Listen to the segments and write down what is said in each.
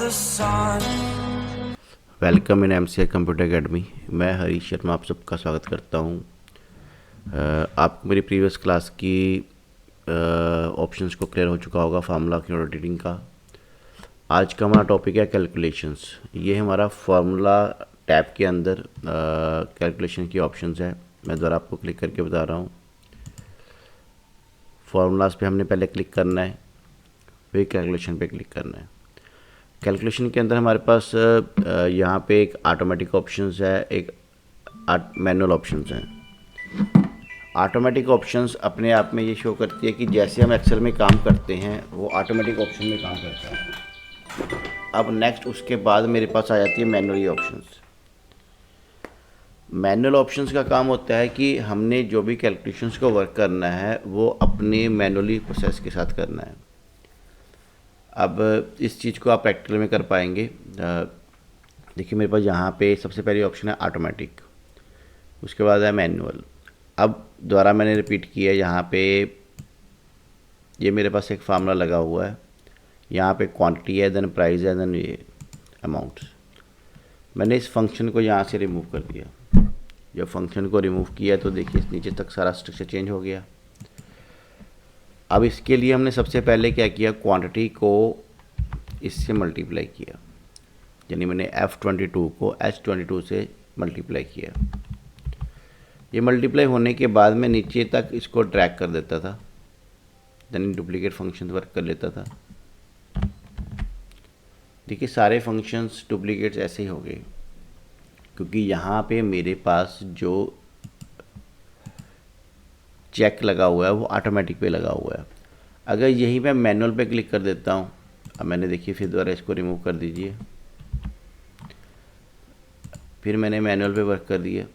the sun. Welcome in MCA computer academy. मैं हरीश शर्मा आप सबका स्वागत करता हूं। आपको मेरी प्रीवियस क्लास की ऑप्शंस को क्लियर हो चुका होगा फार्मूला की एडिटिंग का। आज का हमारा टॉपिक है कैलकुलेशंस। ये हमारा फार्मूला टैब के अंदर कैलकुलेशन की ऑप्शंस है। मैं दोबारा आपको क्लिक करके बता रहा हूँ। फार्मूलाज पे हमने पहले क्लिक करना है, फिर कैलकुलेशन पे क्लिक करना है। कैलकुलेशन के अंदर हमारे पास यहाँ पे एक ऑटोमेटिक ऑप्शंस है, एक मैनुअल ऑप्शंस हैं। ऑटोमेटिक ऑप्शंस अपने आप में ये शो करती है कि जैसे हम एक्सेल में काम करते हैं वो ऑटोमेटिक ऑप्शन में काम करता है। अब नेक्स्ट उसके बाद मेरे पास आ जाती है मैनुअली ऑप्शंस। मैनुअल ऑप्शंस का काम होता है कि हमने जो भी कैलकुलेशंस को वर्क करना है वो अपने मैनुअली प्रोसेस के साथ करना है। अब इस चीज़ को आप प्रैक्टिकल में कर पाएंगे। देखिए मेरे पास यहाँ पे सबसे पहली ऑप्शन है ऑटोमेटिक, उसके बाद है मैनुअल। अब दोबारा मैंने रिपीट किया, यहाँ पे ये मेरे पास एक फार्मूला लगा हुआ है, यहाँ पे क्वांटिटी है, देन प्राइस है, देन ये अमाउंट्स। मैंने इस फंक्शन को यहाँ से रिमूव कर दिया। जब फंक्शन को रिमूव किया तो देखिए नीचे तक सारा स्ट्रक्चर चेंज हो गया। अब इसके लिए हमने सबसे पहले क्या किया, क्वांटिटी को इससे मल्टीप्लाई किया, यानी मैंने F22 को H22 से मल्टीप्लाई किया। ये मल्टीप्लाई होने के बाद मैं नीचे तक इसको ड्रैग कर देता था, यानी डुप्लीकेट फंक्शन वर्क कर लेता था। देखिए सारे फंक्शंस डुप्लीकेट्स ऐसे ही हो गए, क्योंकि यहाँ पे मेरे पास जो चेक लगा हुआ है वो ऑटोमेटिक पे लगा हुआ है। अगर यही मैं मैनुअल पे क्लिक कर देता हूँ, अब मैंने देखिए फिर दोबारा इसको रिमूव कर दीजिए, फिर मैंने मैनुअल पे वर्क कर दिया।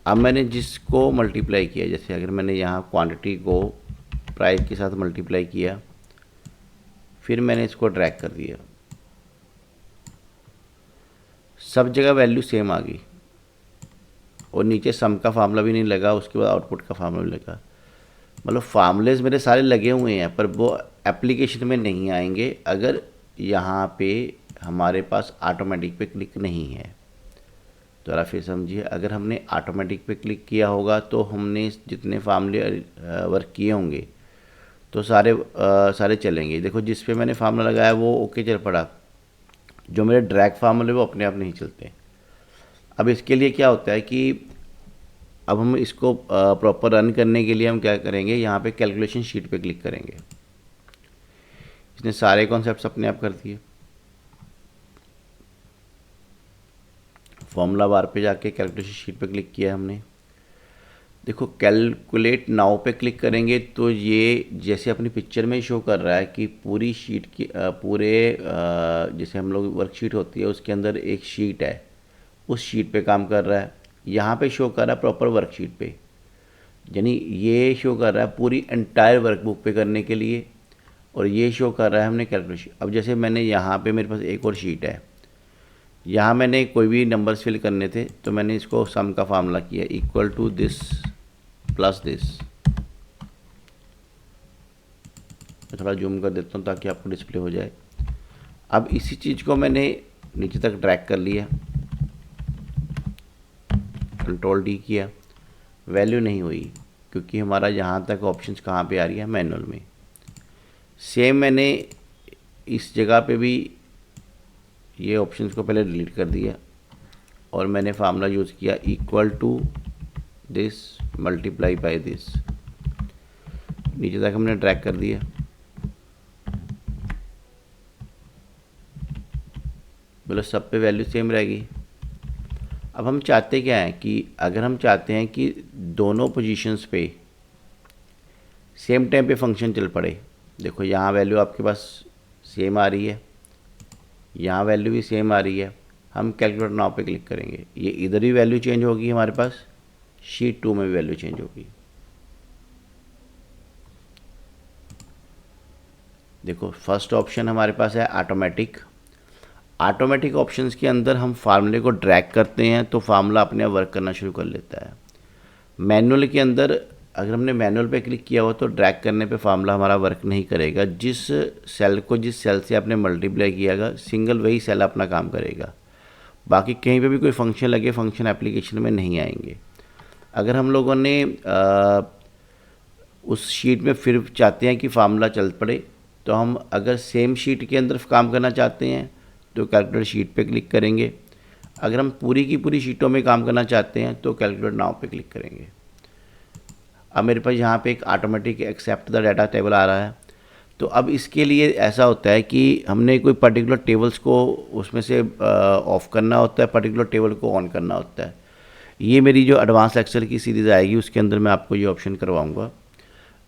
अब मैंने जिसको मल्टीप्लाई किया, जैसे अगर मैंने यहाँ क्वांटिटी को प्राइस के साथ मल्टीप्लाई किया, फिर मैंने इसको ड्रैग कर दिया, सब जगह वैल्यू सेम आ गई और नीचे सम का फार्मूला भी नहीं लगा, उसके बाद आउटपुट का फार्मूला भी लगा। मतलब फार्मूलेज मेरे सारे लगे हुए हैं पर वो एप्लीकेशन में नहीं आएंगे अगर यहाँ पे हमारे पास ऑटोमेटिक पे क्लिक नहीं है। तो फिर समझिए, अगर हमने ऑटोमेटिक पे क्लिक किया होगा तो हमने जितने फार्मूले वर्क किए होंगे तो सारे चलेंगे। देखो जिस पे मैंने फार्मूला लगाया वो ओके चल पड़ा, जो मेरे ड्रैग फार्मूले वो अपने आप नहीं चलते। अब इसके लिए क्या होता है कि अब हम इसको प्रॉपर रन करने के लिए हम क्या करेंगे, यहाँ पे कैलकुलेशन शीट पे क्लिक करेंगे। इसने सारे कॉन्सेप्ट्स अपने आप कर दिए। फॉर्मूला बार पे जाके कैलकुलेशन शीट पे क्लिक किया हमने। देखो कैलकुलेट नाउ पे क्लिक करेंगे तो ये जैसे अपनी पिक्चर में शो कर रहा है कि पूरी शीट की जैसे हम लोग वर्कशीट होती है उसके अंदर एक शीट है, उस शीट पे काम कर रहा है। यहाँ पे शो कर रहा है प्रॉपर वर्कशीट पे, यानी ये शो कर रहा है पूरी एंटायर वर्कबुक पे करने के लिए, और ये शो कर रहा है हमने कैलकुलेशन। अब जैसे मैंने यहाँ पे मेरे पास एक और शीट है, यहाँ मैंने कोई भी नंबर्स फिल करने थे तो मैंने इसको सम का फार्मूला किया, equal to this plus this. मैं थोड़ा जूम कर देता हूँ ताकि आपको डिस्प्ले हो जाए। अब इसी चीज़ को मैंने नीचे तक ड्रैग कर लिया, कंट्रोल डी किया, वैल्यू नहीं हुई क्योंकि हमारा यहाँ तक ऑप्शंस कहाँ पे आ रही है, मैनुअल में। सेम मैंने इस जगह पे भी ये ऑप्शंस को पहले डिलीट कर दिया और मैंने फार्मूला यूज़ किया, equal to this multiply by this. नीचे तक हमने ड्रैग कर दिया। बोलो सब पे वैल्यू सेम रहेगी। अब हम चाहते क्या हैं कि अगर हम चाहते हैं कि दोनों पोजीशंस पे सेम टाइम पे फंक्शन चल पड़े, देखो यहाँ वैल्यू आपके पास सेम आ रही है, यहाँ वैल्यू भी सेम आ रही है, हम कैलकुलेट नाउ पे क्लिक करेंगे, ये इधर भी वैल्यू चेंज होगी, हमारे पास शीट 2 में भी वैल्यू चेंज होगी। देखो फर्स्ट ऑप्शन हमारे पास है ऑटोमेटिक। ऑटोमेटिक ऑप्शंस के अंदर हम फार्मूले को ड्रैग करते हैं तो फार्मूला अपने आप वर्क करना शुरू कर लेता है। मैनुअल के अंदर अगर हमने मैनुअल पे क्लिक किया हो तो ड्रैग करने पे फार्मूला हमारा वर्क नहीं करेगा। जिस सेल से आपने मल्टीप्लाई कियागा सिंगल वही सेल अपना काम करेगा, बाकी कहीं पे भी कोई फंक्शन लगे फंक्शन एप्लीकेशन में नहीं आएंगे। अगर हम लोगों ने उस शीट में फिर चाहते हैं कि फार्मूला चल पड़े, तो हम अगर सेम शीट के अंदर काम करना चाहते हैं तो कैलकुलेट शीट पे क्लिक करेंगे। अगर हम पूरी की पूरी शीटों में काम करना चाहते हैं तो कैलकुलेट नाउ पे क्लिक करेंगे। अब मेरे पास यहाँ पे एक automatic accept the data table आ रहा है। तो अब इसके लिए ऐसा होता है कि हमने कोई पर्टिकुलर टेबल्स को उसमें से ऑफ़ करना होता है, पर्टिकुलर टेबल को ऑन करना होता है। ये मेरी जो एडवांस एक्सेल की सीरीज़ आएगी उसके अंदर मैं आपको ये ऑप्शन करवाऊँगा।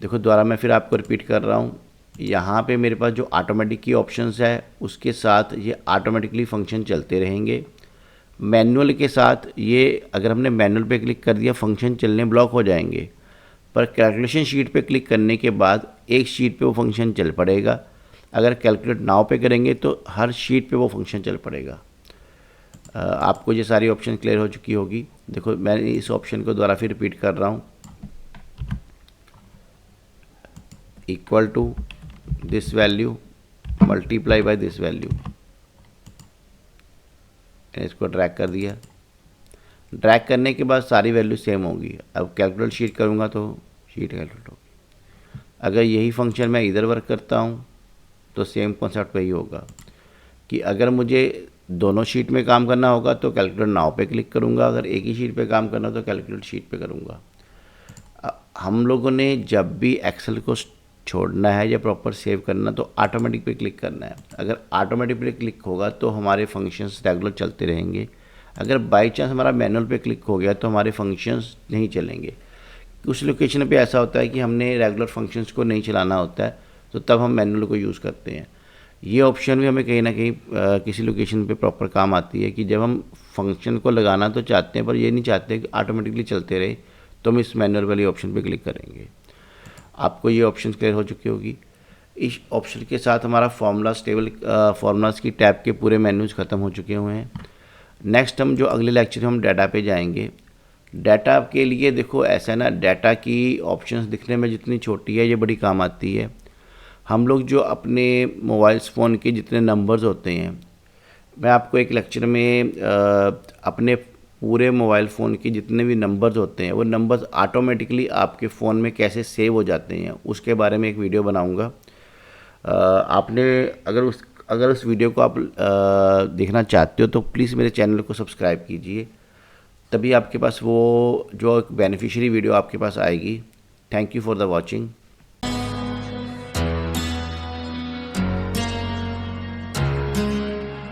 देखो दोबारा मैं फिर आपको रिपीट कर रहा हूँ, यहाँ पे मेरे पास जो ऑटोमेटिक की ऑप्शंस है उसके साथ ये ऑटोमेटिकली फंक्शन चलते रहेंगे। मैनुअल के साथ ये अगर हमने मैनुअल पे क्लिक कर दिया फंक्शन चलने ब्लॉक हो जाएंगे, पर कैलकुलेशन शीट पे क्लिक करने के बाद एक शीट पे वो फंक्शन चल पड़ेगा। अगर कैलकुलेट नाउ पे करेंगे तो हर शीट पे वो फंक्शन चल पड़ेगा। आपको ये सारी ऑप्शन क्लियर हो चुकी होगी। देखो मैं इस ऑप्शन को दोबारा फिर रिपीट कर रहा हूँ, equal to this value multiply by this value, इसको ड्रैग कर दिया। ड्रैग करने के बाद सारी वैल्यू सेम होगी। अब कैलकुलेट शीट करूँगा तो शीट कैलकुलेट होगी। अगर यही फंक्शन मैं इधर वर्क करता हूँ तो सेम कॉन्सेप्ट वही होगा कि अगर मुझे दोनों शीट में काम करना होगा तो कैलकुलेट नाउ पे क्लिक करूँगा, अगर एक ही शीट पे काम करना हो तो कैलकुलेट शीट पे करूँगा। हम लोगों ने जब भी एक्सेल को छोड़ना है या प्रॉपर सेव करना तो ऑटोमेटिक पे क्लिक करना है। अगर ऑटोमेटिक पे क्लिक होगा तो हमारे फंक्शंस रेगुलर चलते रहेंगे। अगर बाई चांस हमारा मैनुअल पे क्लिक हो गया तो हमारे फंक्शंस नहीं चलेंगे। कुछ लोकेशन पे ऐसा होता है कि हमने रेगुलर फंक्शंस को नहीं चलाना होता है तो तब हम मैनुअल को यूज़ करते हैं। ये ऑप्शन भी हमें कहीं ना कहीं किसी लोकेशन पे प्रॉपर काम आती है कि जब हम फंक्शन को लगाना तो चाहते हैं पर ये नहीं चाहते कि ऑटोमेटिकली चलते रहे, तो हम इस मैनुअल वाली ऑप्शन पे क्लिक करेंगे। आपको ये ऑप्शन क्लियर हो चुकी होगी। इस ऑप्शन के साथ हमारा फार्मूलाज टेबल फार्मूलाज की टैब के पूरे मेन्यूज ख़त्म हो चुके हुए हैं। नेक्स्ट हम जो अगले लेक्चर में हम डाटा पे जाएंगे। डाटा के लिए देखो ऐसा है ना, डाटा की ऑप्शंस दिखने में जितनी छोटी है ये बड़ी काम आती है। हम लोग जो अपने मोबाइल्स फ़ोन के जितने नंबर्स होते हैं, मैं आपको एक लेक्चर में अपने पूरे मोबाइल फ़ोन के जितने भी नंबर्स होते हैं वो नंबर्स ऑटोमेटिकली आपके फ़ोन में कैसे सेव हो जाते हैं उसके बारे में एक वीडियो बनाऊंगा। आपने अगर उस वीडियो को आप देखना चाहते हो तो प्लीज़ मेरे चैनल को सब्सक्राइब कीजिए, तभी आपके पास वो जो एक बेनिफिशियरी वीडियो आपके पास आएगी। Thank you for the watching.